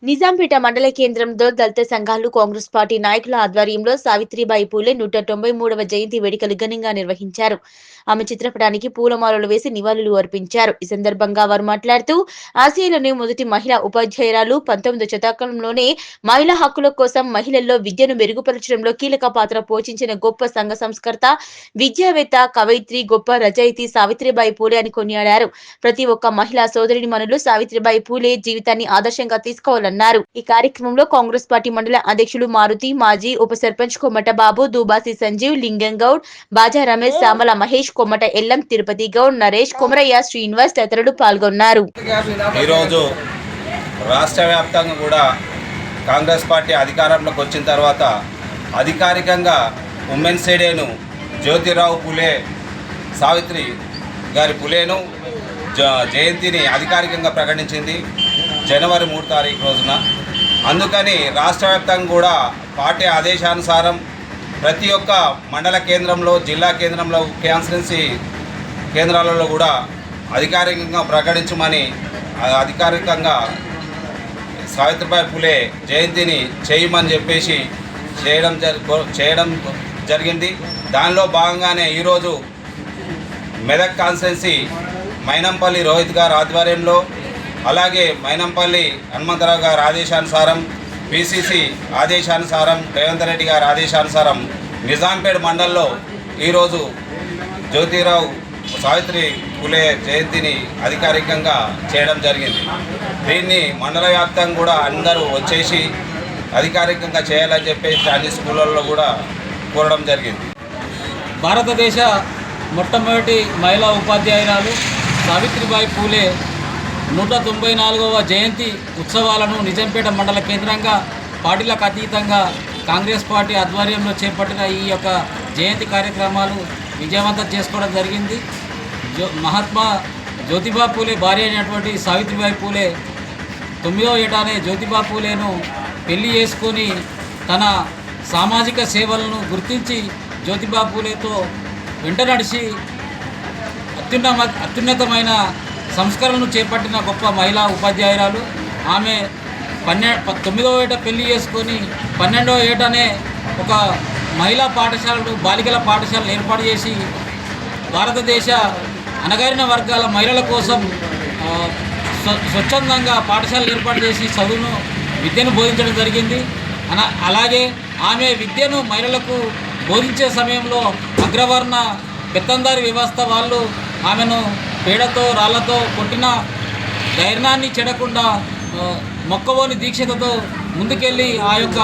నిజాంపేట మండల కేంద్రంలో దళిత సంఘాలు కాంగ్రెస్ పార్టీ నాయకుల ఆధ్వర్యంలో సావిత్రిబాయి పూలే 193వ జయంతి వేడుకలు ఘనంగా నిర్వహించారు. ఆమె చిత్రపటానికి పూలమాలలు వేసి నివాళులు అర్పించారు. ఈ సందర్భంగా వారు మాట్లాడుతూ ఆసియాలోనే మొదటి మహిళా ఉపాధ్యాయురాలు, 19వ శతాబ్దంలోనే మహిళా హక్కుల కోసం మహిళల్లో విద్యను మెరుగుపరచడంలో కీలక పాత్ర పోషించిన గొప్ప సంఘ సంస్కర్త, విద్యావేత్త, కవయిత్రి, గొప్ప రచయిత్రి సావిత్రిబాయి పూలే అని కొనియాడారు. ప్రతి ఒక్క మహిళా సోదరిమణులు సావిత్రిబాయి పూలే జీవితాన్ని ఆదర్శంగా తీసుకోవాలన్నారు. ఈ కార్యక్రమంలో కాంగ్రెస్ పార్టీ మండల అధ్యక్షులు మారుతి, మాజీ ఉప సర్పంచ్ కొమ్మట బాబు, దుబాసి సంజీవ్, లింగం గౌడ్, బాజా రమేష్, సామల మహేష్, కొమ్మట ఎల్లం, తిరుపతి గౌడ్, నరేష్, కొమరయ్య, శ్రీనివాస్ తదితరులు పాల్గొన్నారు. ఈరోజు రాష్ట్ర వ్యాప్తంగా కూడా కాంగ్రెస్ పార్టీ అధికారంలోకి వచ్చిన తర్వాత అధికారికంగా ఉమెన్స్ డేను జ్యోతిరావు పూలే సావిత్రి గారి పూలేను జయంతిని అధికారికంగా ప్రకటించింది జనవరి 3 తారీఖు రోజున. అందుకని రాష్ట్ర వ్యాప్తంగా కూడా పార్టీ ఆదేశానుసారం ప్రతి ఒక్క మండల కేంద్రంలో, జిల్లా కేంద్రంలో, కాన్స్టిట్యున్సీ కేంద్రాలలో కూడా అధికారికంగా ప్రకటించమని అధికారికంగా సావిత్రిబాయి పూలే జయంతిని చేయమని చెప్పేసి చేయడం జరిగింది. దానిలో భాగంగానే ఈరోజు మెదక్ కాన్స్టిట్యున్సీ మైనంపల్లి రోహిత్ గారి ఆధ్వర్యంలో, అలాగే మైనంపల్లి హనుమంతరావు గారి ఆదేశానుసారం, పిసిసి ఆదేశానుసారం, రేవంత్ రెడ్డి గారి ఆదేశానుసారం నిజాంపేట మండలంలో ఈరోజు జ్యోతిరావు సావిత్రి పూలే జయంతిని అధికారికంగా చేయడం జరిగింది. దీన్ని మండల వ్యాప్తంగా కూడా అందరూ వచ్చేసి అధికారికంగా చేయాలని చెప్పేసి అన్ని స్కూళ్ళల్లో కూడా కోరడం జరిగింది. భారతదేశ మొట్టమొదటి మహిళా ఉపాధ్యాయురాలు సావిత్రిబాయి పూలే 194వ జయంతి ఉత్సవాలను నిజాంపేట మండల కేంద్రంగా పార్టీలకు అతీతంగా కాంగ్రెస్ పార్టీ ఆధ్వర్యంలో చేపట్టిన ఈ యొక్క జయంతి కార్యక్రమాలు విజయవంతం చేసుకోవడం జరిగింది. మహాత్మా జ్యోతిబా పూలే భార్య అయినటువంటి సావిత్రిబాయి పూలే 9వ ఏటానే జ్యోతిబా పూలేను పెళ్లి చేసుకొని తన సామాజిక సేవలను గుర్తించి జ్యోతిబా పూలేతో వెంట నడిచి అత్యున్నతమైన సంస్కరణను చేపట్టిన గొప్ప మహిళా ఉపాధ్యాయురాలు. ఆమె 9వ ఏట పెళ్లి చేసుకొని 12వ ఏటనే ఒక మహిళా పాఠశాలను, బాలికల పాఠశాలను ఏర్పాటు చేసి భారతదేశ అణగారిన వర్గాల మహిళల కోసం స్వచ్ఛందంగా పాఠశాలలు ఏర్పాటు చేసి విద్యను బోధించడం జరిగింది. అలాగే ఆమె విద్యను మహిళలకు బోధించే సమయంలో అగ్రవర్ణ పెత్తందారి వ్యవస్థ వాళ్ళు ఆమెను పేడతో, రాళ్లతో కొట్టిన ధైర్యాన్ని చెడకుండా మొక్కవోని దీక్షతతో ముందుకెళ్ళి ఆ యొక్క